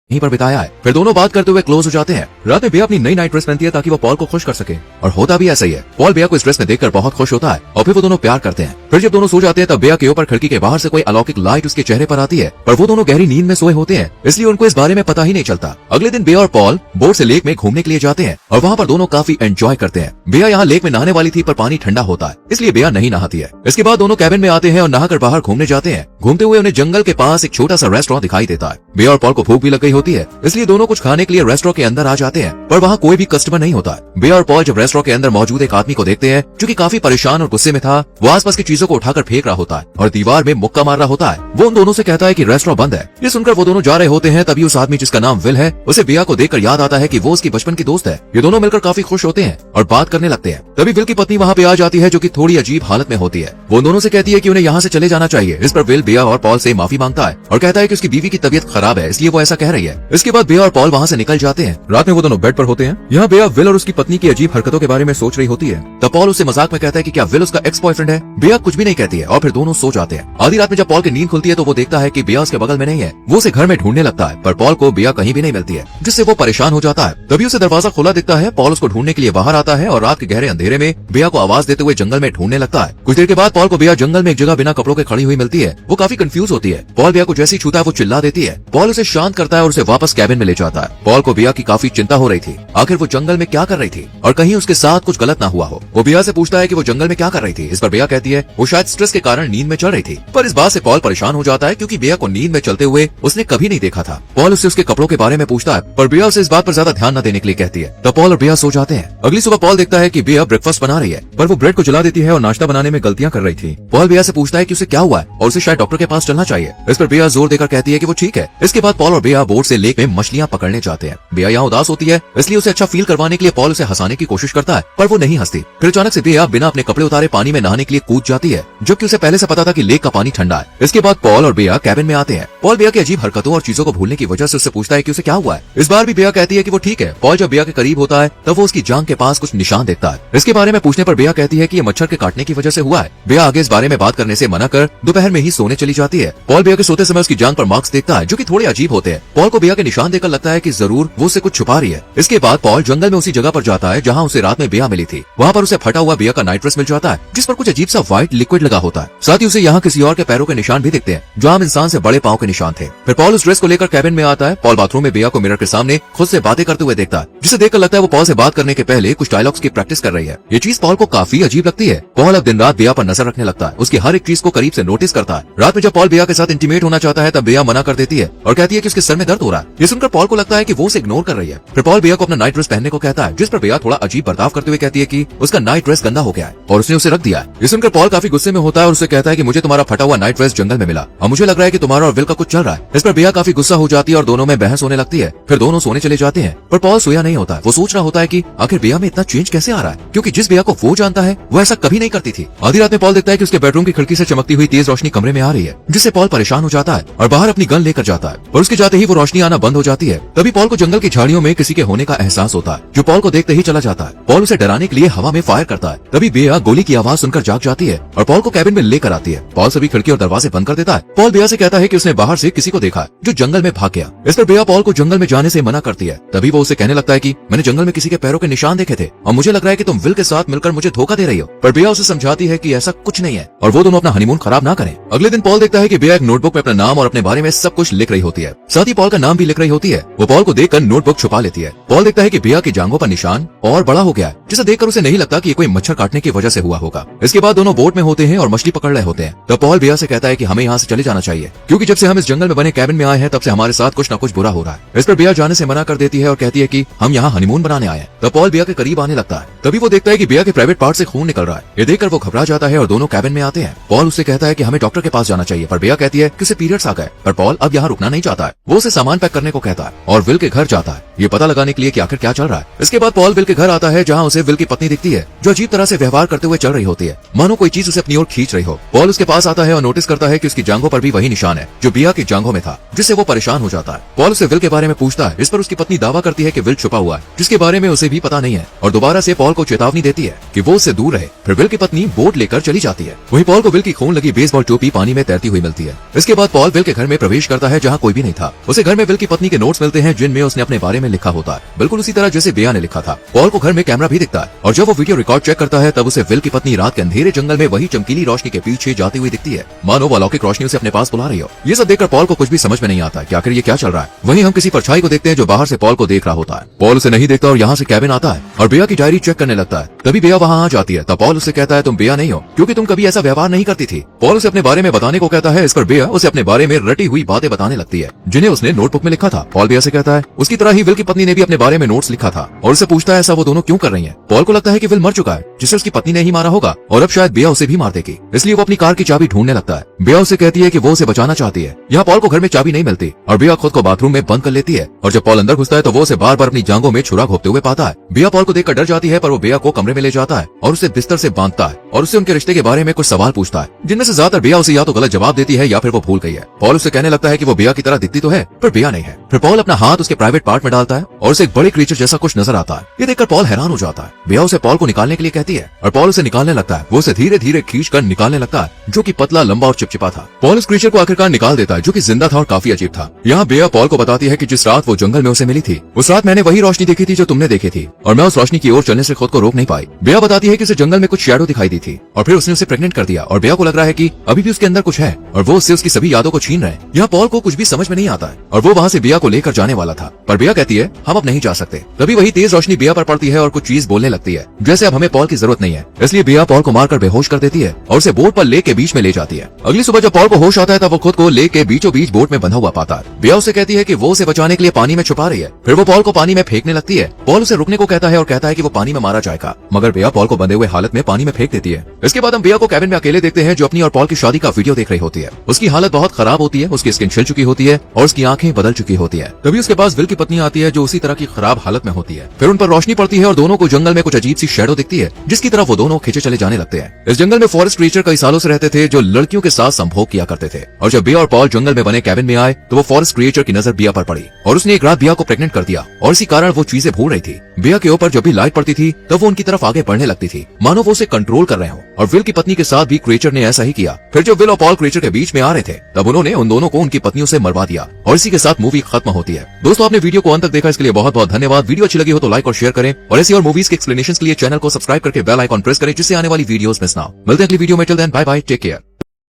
यहीं पर बिताया है। फिर दोनों बात करते हुए क्लोज हो जाते हैं। रात में बेया अपनी नई नाइट ड्रेस पहनती है ताकि वो पॉल को खुश कर सके, और होता भी ऐसा ही है। पॉल बेया को इस ड्रेस में देखकर बहुत खुश होता है और फिर वो दोनों प्यार करते हैं। फिर जब दोनों सो जाते हैं तब बेया के ऊपर खिड़की के बाहर से कोई अलौकिक लाइट उसके चेहरे पर आती है, पर वो दोनों गहरी नींद में सोए होते हैं, इसलिए उनको इस बारे में पता ही नहीं चलता। अगले दिन बेया और पॉल बोट से लेक में घूमने के लिए जाते हैं और वहाँ पर दोनों काफी एंजॉय करते हैं। बेया यहाँ लेक में नहाने वाली थी पर पानी ठंडा होता है, इसलिए बेया नहीं नहाती है। इसके बाद दोनों कैबिन में आते हैं और नहाकर बाहर घूमने जाते हैं। घूमते हुए उन्हें जंगल के पास एक छोटा सा रेस्टोरेंट दिखाई देता है। बेया और पॉल को भूख भी लग गई होती है, इसलिए दोनों कुछ खाने के लिए रेस्टोरेंट के अंदर आ जाते हैं, पर वहाँ कोई भी कस्टमर नहीं होता। बेया और पॉल जब रेस्टोरेंट के अंदर मौजूद एक आदमी को देखते हैं जो कि काफी परेशान और गुस्से में था, वो आसपास की चीजों को उठाकर फेंक रहा होता है और दीवार में मुक्का मार रहा होता है। वो उन दोनों से कहता है कि रेस्टोरेंट बंद है। ये सुनकर वो दोनों जा रहे होते हैं, तभी उस आदमी जिसका नाम विल है उसे बेया को देखकर याद आता है कि वो उसकी बचपन की दोस्त है। ये दोनों मिलकर काफी खुश होते हैं और बात करने लगते हैं। तभी विल की पत्नी वहाँ पे आ जाती है जो कि थोड़ी अजीब हालत में होती है। वो दोनों से कहती है कि उन्हें यहाँ से चले जाना चाहिए। इस पर विल बेया और पॉल से माफी मांगता है और कहता है कि उसकी बीवी की तबीयत खराब है, इसलिए वो ऐसा कह रही है। इसके बाद बेया और पॉल वहाँ से निकल जाते हैं। रात में वो दोनों बेड पर होते हैं। यहाँ बेया विल और उसकी पत्नी की अजीब हरकतों के बारे में सोच रही होती है। तब पॉल उससे मजाक में कहता है कि क्या विल उसका एक्स बॉयफ्रेंड है। बेया कुछ भी नहीं कहती है और फिर दोनों सो जाते हैं। आधी रात में जब पॉल की नींद खुलती है तो वो देखता है कि बेया उसके बगल में नहीं है। वो उसे घर में ढूंढने लगता है, पर पॉल को बेया कहीं भी नहीं मिलती है, जिससे वो परेशान हो जाता है। तभी उसे दरवाजा खुला दिखता है। पॉल उसको ढूंढने के लिए बाहर आता है और रात के गहरे अंधेरे में बेया को आवाज देते हुए जंगल में ढूंढने लगता है। कुछ देर के बाद पॉल को बेया जंगल में एक जगह बिना कपड़ों के खड़ी हुई मिलती है। वो काफी कंफ्यूज होती है। पॉल बेया को जैसे ही छूता है वो चिल्ला देती है। पॉल उसे शांत करता है और उसे वापस कैबिन में ले जाता है। पॉल को बेया की काफी चिंता हो रही थी, आखिर वो जंगल में क्या कर रही थी और कहीं उसके साथ कुछ गलत ना हुआ हो। वो बेया से पूछता है कि वो जंगल में क्या कर रही थी। इस पर बेया कहती है वो शायद स्ट्रेस के कारण नींद में चल रही थी, पर इस बात से पॉल परेशान हो जाता है क्योंकि बेया को नींद में चलते हुए उसने कभी नहीं देखा था। पॉल उससे उसके कपड़ों के बारे में पूछता है, पर बेया उसे इस बात पर ज्यादा ध्यान न देने के लिए कहती है। तब पॉल और बेया सो जाते हैं। अगली सुबह पॉल देखता है कि बेया ब्रेकफास्ट बना रही है, पर वो ब्रेड को जला देती है और नाश्ता बनाने में गलतियां कर रही थी। पॉल बेया से पूछता है कि उसे क्या हुआ है और उसे शायद डॉक्टर के पास चलना चाहिए। इस पर बेया जोर देकर कहती है कि वो ठीक है। इसके बाद पॉल और बेया बोट से लेक में मछलियां पकड़ने जाते हैं। बेया यहाँ उदास होती है, इसलिए उसे अच्छा फील करवाने के लिए पॉल उसे हंसाने की कोशिश करता है, पर वो नहीं हंसती। फिर अचानक से बेया बिना अपने कपड़े उतारे पानी में नहाने के लिए कूद जाती है, जबकि उसे पहले से पता था कि लेक का पानी ठंडा है। इसके बाद पॉल और बेया कैबिन में आते हैं। पॉल बेया की अजीब हरकतों और चीजों को भूलने की वजह से उससे पूछता है कि उसे क्या हुआ है। इस बार भी बेया कहती है कि वो ठीक है। पॉल जब बेया के करीब होता है तब वो उसकी जांघ के पास कुछ निशान देखता है। इसके बारे में पूछने पर बेया कहती है कि ये मच्छर के काटने की वजह से हुआ है। बेया आगे इस बारे में बात करने से मना कर दोपहर में ही सोने चली जाती है। पॉल बेया के सोते समय उसकी जांघ पर मार्क्स देखता है जो कि थोड़े अजीब होते हैं। पॉल को बेया के निशान देखकर लगता है कि जरूर वो उसे कुछ छुपा रही है। इसके बाद पॉल जंगल में उसी जगह पर जाता है जहाँ उसे रात में बेया मिली थी। वहाँ पर उसे फटा हुआ बेया का नाइट ड्रेस मिल जाता है जिस पर कुछ अजीब सा व्हाइट लिक्विड लगा होता है। साथ ही उसे यहाँ किसी और के पैरों के निशान भी दिखते हैं जो आम इंसान से बड़े पाँव के निशान थे। फिर पॉल उस ड्रेस को लेकर कैबिन में आता है। पॉल बाथरूम में बेया को मिरर के सामने खुद से बातें करते हुए देखता है, जिसे देखकर लगता है वो पॉल से बात करने के पहले कुछ डायलॉग्स की प्रैक्टिस कर रही है। ये चीज पॉल को काफी अजीब लगती है। पॉल अब दिन रात बेया पर नजर रखने लगता है, उसकी हर एक चीज को करीब से नोटिस करता है। रात में जब पॉल बेया के साथ इंटीमेट होना चाहता है तब बेया मना कर देती है और कहती है कि उसके सर में दर्द हो रहा है। ये सुनकर पॉल को लगता है कि वो उसे इग्नोर कर रही है। फिर पॉल बेया को अपना नाइट ड्रेस पहनने को कहता है, जिस पर बेया थोड़ा अजीब बर्ताव करते हुए कहती है कि उसका नाइट ड्रेस गंदा हो गया है और उसने उसे रख दिया है। ये सुनकर पॉल काफी गुस्से में होता है और उसे कहता है कि मुझे तुम्हारा फटा हुआ नाइट ड्रेस जंगल में मिला और मुझे लग रहा है कि तुम्हारा और विल का कुछ चल रहा है। इस पर बेया काफी गुस्सा हो जाती है और दोनों में बहस होने लगती है। फिर दोनों सोने चले जाते हैं, पर पॉल सोया नहीं होता है। वो सोच रहा होता है कि आखिर बेया में इतना चेंज कैसे आ रहा है, क्योंकि जिस बेया को वो जानता है वो ऐसा कभी नहीं करती थी। आधी रात में पॉल देखता है कि उसके बेडरूम की खिड़की से चमकती हुई तेज रोशनी कमरे में आ रही है, जिससे पॉल परेशान हो जाता है और बाहर अपनी गन लेकर जाता है, पर उसके जाते ही वो रोशनी आना बंद हो जाती है। तभी पॉल को जंगल की झाड़ियों में किसी के होने का एहसास होता है, जो पॉल को देखते ही चला जाता है। पॉल उसे डराने के लिए हवा में फायर करता है। तभी बेया गोली की आवाज सुनकर जाग जाती है और पॉल को कैबिन में लेकर आती है। पॉल सभी खिड़की और दरवाजे बंद कर देता है। पॉल बेया से कहता है कि उसने बाहर से किसी को देखा है जो जंगल में भाग गया। इस पर बेया पॉल को जंगल में जाने से मना करती है। तभी वो उसे कहने लगता है कि मैंने जंगल में किसी के पैरों के निशान देखे थे और मुझे लग रहा है कि तुम विल के साथ मिलकर मुझे धोखा दे रही हो। पर बेया उसे समझाती है कि ऐसा कुछ नहीं है और वो दोनों अपना हनीमून खराब ना करें। अगले दिन पॉल देखता है कि बेया एक नोटबुक में अपना नाम और अपने बारे में सब कुछ लिख रही होती है, साथ ही पॉल का नाम भी लिख रही होती है। वो पॉल को देखकर नोटबुक छुपा लेती है। पॉल देखता है कि बेया की जांघों पर निशान और बड़ा हो गया है, जिसे देखकर उसे नहीं लगता कि ये कोई मच्छर काटने की वजह से हुआ होगा। इसके बाद दोनों बोट में होते हैं और मछली पकड़ रहे होते हैं। तब पॉल बेया से कहता है कि हमें यहाँ से चले जाना चाहिए, क्योंकि जब से हम इस जंगल में बने कैबिन में आए हैं तब से हमारे साथ कुछ न कुछ बुरा हो रहा है। इस पर बेया जाने से मना कर देती है और कहती है कि हम यहाँ हनीमून बनाने आए हैं। तब पॉल बेया के करीब आने लगता है। तभी वो देखता है कि बेया के प्राइवेट पार्ट से खून निकल रहा है। ये देखकर वो घबरा जाता है और दोनों कैबिन में आते हैं। पॉल उससे कहता है कि हमें डॉक्टर के पास जाना चाहिए, पर बेया कहती है कि उसे पीरियड्स आ गए। पर पॉल अब यहाँ रुकना नहीं चाहता है। वो उसे सामान पैक करने को कहता है और विल के घर जाता है। ये पता लगाने के लिए कि आखिर क्या चल रहा है। इसके बाद पॉल विल के घर आता है जहाँ उसे विल की पत्नी दिखती है जो अजीब तरह से व्यवहार करते हुए चल रही होती है, मानो कोई चीज उसे अपनी ओर खींच रही हो। पॉल उसके पास आता है और नोटिस करता है कि उसकी जांघों पर भी वही निशान है जो बिया की जांघों में था, जिससे वो परेशान हो जाता है। पॉल उसे विल के बारे में पूछता है, इस पर उसकी पत्नी दावा करती है कि विल छुपा हुआ है जिसके बारे में उसे भी पता नहीं है, और दोबारा से पॉल को चेतावनी देती है कि वो उससे दूर रहे। फिर विल की पत्नी बोट लेकर चली जाती है। वहीं पॉल को विल की खून लगी बेसबॉल टोपी पानी में तैरती हुई मिलती है। इसके बाद पॉल विल के घर में प्रवेश करता है जहाँ कोई भी नहीं था। उसे घर में विल की पत्नी के नोट्स मिलते हैं जिनमें उसने अपने बारे में लिखा होता है, बिल्कुल उसी तरह जैसे बिया ने लिखा था। पॉल को घर में कैमरा भी दिखता है और जब वो वीडियो रिकॉर्ड चेक करता है तब उसे विल की पत्नी रात के अंधेरे जंगल में वही चमकीली रोशनी के पीछे जाती हुई दिखती है, मानो वो अलौकिक रोशनी उसे अपने पास बुला रही हो। ये सब देखकर पॉल को कुछ भी समझ में नहीं आता कि आखिर ये क्या चल रहा है। वहीं हम किसी परछाई को देखते हैं जो बाहर से पॉल को देख रहा होता है। पॉल उसे नहीं देखता और यहाँ से कैबिन आता है और बिया की डायरी चेक करने लगता है। तभी बिया वहाँ आ जाती है। तब पॉल उससे कहता है, तुम बिया नहीं हो क्योंकि तुम कभी ऐसा व्यवहार नहीं करती थी। पॉल उसे अपने बारे में बताने को कहता है। इस पर बिया उसे अपने बारे में रटी हुई बातें बताने लगती है जिन्हें उसने नोटबुक में लिखा था। पॉल बिया से कहता है उसकी तरह ही विल की पत्नी ने भी अपने बारे में नोट्स लिखा था और उससे पूछता है ऐसा वो दोनों क्यों कर रही हैं। पॉल को लगता है कि विल मर चुका है जिसे उसकी पत्नी ने ही मारा होगा और अब शायद बिया उसे भी मार देगी, इसलिए वो अपनी कार की चाबी ढूंढने लगता है। बिया उसे कहती है कि वो उसे बचाना चाहती है। यहाँ पॉल को घर में चाबी नहीं मिलती और बिया खुद को बाथरूम में बंद कर लेती है और जब पॉल अंदर घुसता है तो वो उसे बार बार अपनी जांघों में छुरा घोंपते हुए पाता है। बिया पॉल को देखकर डर जाती है पर वो बिया को कमरे में ले जाता है और उसे बिस्तर से बांधता है और उससे उनके रिश्ते के बारे में कुछ सवाल पूछता है जिनमें से ज्यादातर बिया उसे या तो गलत जवाब देती है या फिर वो भूल गई है। पॉल उसे कहने लगता है कि वो बिया की तरह दिखती तो है पर बिया नहीं है। फिर पॉल अपना हाथ उसके प्राइवेट पार्ट में डालता है और उसे एक बड़े क्रीचर जैसा कुछ नजर आता है। ये देखकर पॉल हैरान हो जाता है। बिया उसे पॉल को निकालने के लिए कहती है और पॉल उसे निकालने लगता है। वो उसे धीरे धीरे खींच कर निकालने लगता है जो कि पतला, लंबा और चिपचिपा था। पॉल उस क्रीचर को आखिरकार निकाल देता है जो कि जिंदा था और काफी अजीब था। यहाँ बिया पॉल को बताती है कि जिस रात वो जंगल में उसे मिली थी उस रात मैंने वही रोशनी देखी थी जो तुमने देखी थी और मैं उस रोशनी की ओर चलने से खुद को रोक नहीं पाई। बिया बताती है कि उसे जंगल में कुछ शैडो दिखाई दी थी और फिर उसने उसे प्रेग्नेंट कर दिया और बिया को लग रहा है कि अभी भी उसके अंदर कुछ है और वो उससे उसकी सभी यादों को छीन रहे हैं। यहाँ पॉल को कुछ भी समझ में नहीं आता है और वो वहाँ से बिया को लेकर जाने वाला था पर बिया कहती है हम अब नहीं जा सकते। तभी वही तेज रोशनी बिया पर पड़ती है और कुछ चीज बोलने लगती है जैसे अब हमें पॉल की जरूरत नहीं है, इसलिए बिया पॉल को मारकर बेहोश कर देती है और उसे बोट पर लेक के बीच में ले जाती है। अगली सुबह जब पॉल को होश आता है तब वो खुद को लेक के बीचों बीच बोट में बंधा हुआ पाता है। बिया उसे कहती है कि वो उसे बचाने के लिए पानी में छुपा रही है। फिर वो पॉल को पानी में फेंकने लगती है। पॉल उसे रुकने को कहता है और कहता है कि वो पानी में मारा जाएगा, मगर बिया पॉल को बंधे हुए हालत में पानी में फेंक देती है। इसके बाद हम बिया को कैबिन में अकेले देखते हैं जो अपनी और पॉल की शादी का वीडियो देख रही होती है। उसकी हालत बहुत खराब होती है, उसकी स्किन छिल चुकी होती है और उसकी आंखें बदल चुकी होती है। तभी उसके पास विल की पत्नी आती है जो उसी तरह की खराब हालत में होती है। फिर उन पर रोशनी पड़ती है और दोनों को जंगल में कुछ अजीब सी शैडो दिखती है जिसकी तरफ वो दोनों खींचे चले जाने लगते हैं। इस जंगल में फॉरेस्ट क्रीचर कई सालों से रहते थे जो लड़कियों के साथ संभोग किया करते थे और जब बिया और पॉल जंगल में बने कैबिन में आए तो वो फॉरेस्ट क्रीचर की नजर बिया पर पड़ी और उसने एक रात बिया को प्रेग्नेंट कर दिया और इसी कारण वो चीजें भूल रही थी। बिया के ऊपर जब भी लाइट पड़ती थी तब वो उनकी तरफ आगे बढ़ने लगती थी मानो वो उसे कंट्रोल कर रहे हो और विल की पत्नी के साथ भी क्रीचर ने ऐसा ही किया। फिर जब विल और पॉल क्रीचर के बीच में आ रहे थे तब उन्होंने उन दोनों को उनकी पत्नियों से मरवा दिया और इसी के साथ मूवी खत्म होती है। दोस्तों आपने वीडियो को अंत तक देखा इसके लिए बहुत बहुत धन्यवाद। वीडियो अच्छी लगी हो तो लाइक और शेयर करें और ऐसी और मूवीज के एक्सप्लेनेशन के लिए चैनल को सब्सक्राइब करके बेल आइकॉन प्रेस करें जिससे आने वाली वीडियोस मिस ना हो। मिलते हैं अगली वीडियो में, till then bye bye, take care.